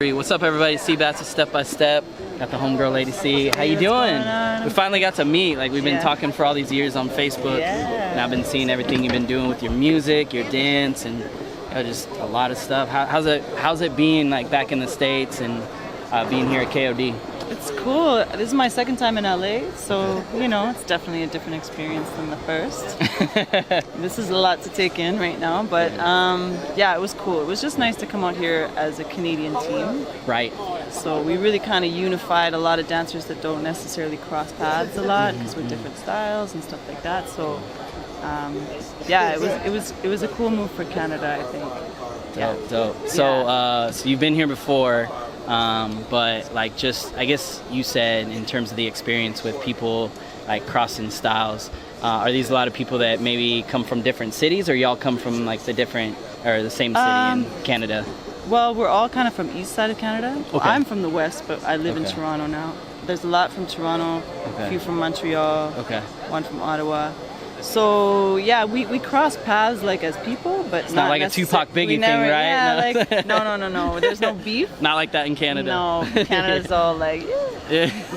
What's up, everybody? Seabass Step by Step. Got the homegirl Lady C. How you doing? We finally got to meet. Like, we've been talking for all these years on Facebook, and I've been seeing everything you've been doing with your music, your dance, and just a lot of stuff. How's it being like back in the States and being here at KOD? It's cool. This is my second time in LA, so you know it's definitely a different experience than the first. This is a lot to take in right now, but yeah, it was cool. It was just nice to come out here as a Canadian team. Right. So we really kind of unified a lot of dancers that don't necessarily cross paths a lot because we're different styles and stuff like that. So yeah, it was a cool move for Canada, I think. Dope. So so you've been here before. But like, just I guess you said in terms of the experience with people like crossing styles, are these a lot of people that maybe come from different cities, or y'all come from like the different or the same city in Canada? Well, we're all kind of from east side of Canada. Okay. I'm from the west, but I live in Toronto now. There's a lot from Toronto, a few from Montreal, one from Ottawa. So yeah, we cross paths like as people, but it's not like a Tupac Biggie thing, right? Yeah, like, no. There's no beef. Not like that in Canada. No, Canada's all like,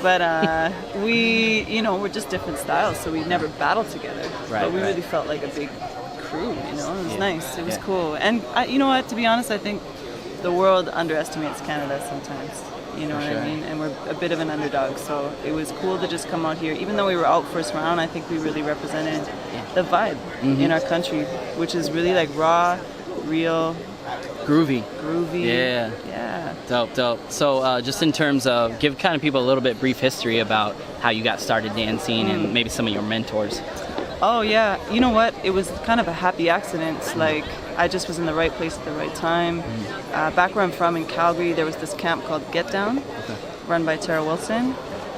But we're just different styles, so we never battled together. Right. But we really felt like a big crew. You know, it was nice. It was cool. And you know what? To be honest, I think the world underestimates Canada sometimes. You know what I mean? And we're a bit of an underdog, so it was cool to just come out here. Even though we were out first round, I think we really represented the vibe in our country, which is really like raw, real, groovy. Yeah. Dope. So just in terms of, give kind of people a little bit brief history about how you got started dancing and maybe some of your mentors. Oh yeah, you know what? It was kind of a happy accident. Like, I just was in the right place at the right time. Back where I'm from in Calgary, there was this camp called Get Down, run by Tara Wilson.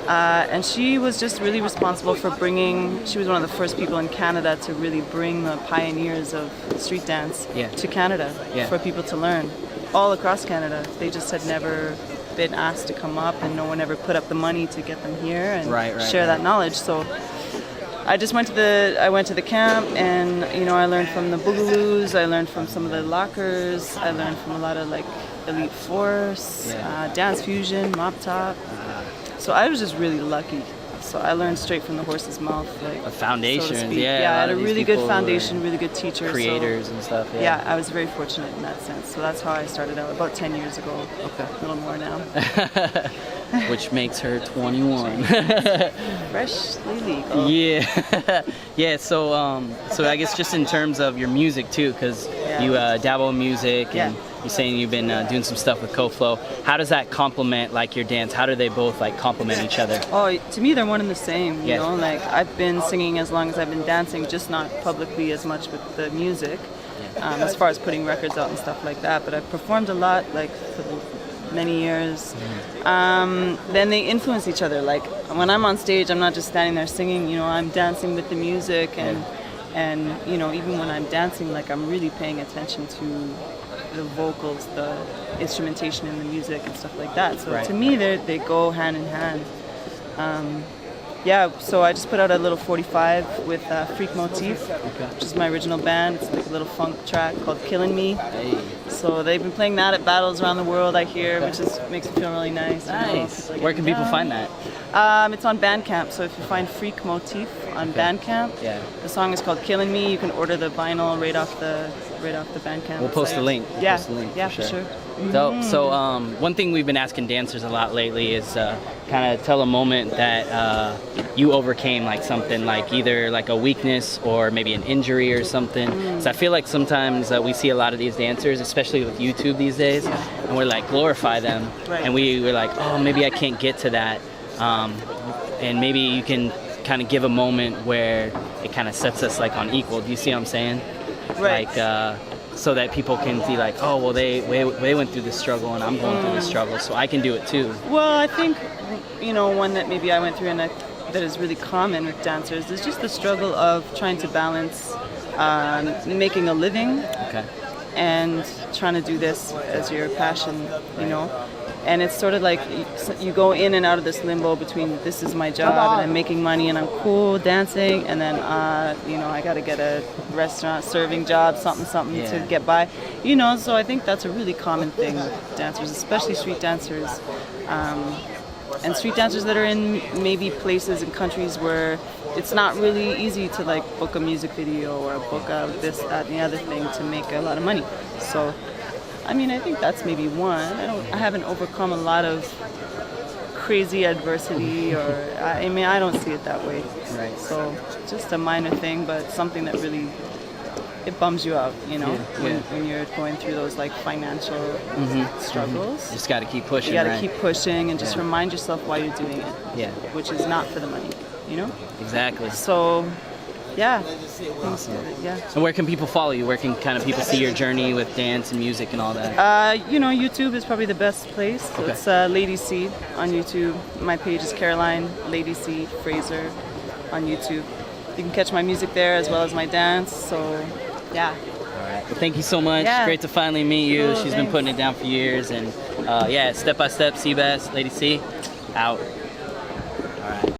And she was just really responsible for she was one of the first people in Canada to really bring the pioneers of street dance to Canada for people to learn. All across Canada. They just had never been asked to come up, and no one ever put up the money to get them here and share that knowledge. So I just went to the camp, and I learned from the Boogaloos, I learned from some of the lockers, I learned from a lot of like Elite Force, Dance Fusion, Mop Top. So I was just really lucky. So I learned straight from the horse's mouth, like a foundation. So to speak. I had a really good foundation, really good teacher, creators and stuff. Yeah, I was very fortunate in that sense. So that's how I started out about 10 years ago. A little more now. Which makes her 21. Freshly legal. Yeah. So I guess just in terms of your music too, because you dabble in music and you're saying you've been doing some stuff with CoFlow. How does that complement like your dance? How do they both like complement each other? Oh, to me they're one and the same. You know, like I've been singing as long as I've been dancing, just not publicly as much with the music, as far as putting records out and stuff like that. But I've performed a lot, like for many years. Then they influence each other. Like when I'm on stage, I'm not just standing there singing. I'm dancing with the music, and even when I'm dancing, like I'm really paying attention to the vocals, the instrumentation in the music and stuff like that. So to me, they go hand in hand. So I just put out a little 45 with Freak Motif, which is my original band. It's like a little funk track called Killin' Me. So they've been playing that at battles around the world, I hear, which makes me feel really nice. Where can people find that? It's on Bandcamp, so if you find Freak Motif on Bandcamp, the song is called Killin' Me. You can order the vinyl right off the Bandcamp. We'll post the link. For sure. Dope. So one thing we've been asking dancers a lot lately is kind of tell a moment that you overcame, like something like either like a weakness or maybe an injury or something. So I feel like sometimes we see a lot of these dancers, especially with YouTube these days, and we're like glorify them, and we're like, oh, maybe I can't get to that, and maybe you can kind of give a moment where it kind of sets us like on equal. Do you see what I'm saying? Like so that people can see like, oh, well, they went through this struggle and I'm going through this struggle, so I can do it too. Well, I think one that maybe I went through and that is really common with dancers is just the struggle of trying to balance making a living and trying to do this as your passion, And it's sort of like you go in and out of this limbo between this is my job and I'm making money and I'm cool dancing, and then I got to get a restaurant serving job, something to get by, So I think that's a really common thing with dancers, especially street dancers, and street dancers that are in maybe places and countries where it's not really easy to like book a music video or book a this, that, and the other thing to make a lot of money. So. I mean, I think that's maybe one. I haven't overcome a lot of crazy adversity, I don't see it that way. Right. So just a minor thing, but something that really, it bums you out, when you're going through those like financial struggles. Just got to keep pushing. You got to keep pushing and just remind yourself why you're doing it. Yeah. Which is not for the money, Exactly. So. Yeah. Awesome. Yeah. So where can people follow you? Where can kind of people see your journey with dance and music and all that? YouTube is probably the best place. So Okay. it's Lady C on YouTube. My page is Caroline Lady C Fraser on YouTube. You can catch my music there as well as my dance. So, yeah. All right. Well, thank you so much. Yeah. Great to finally meet you. Cool, She's been thanks. putting it down for years. And Step by Step, Seabass, Lady C, out. All right.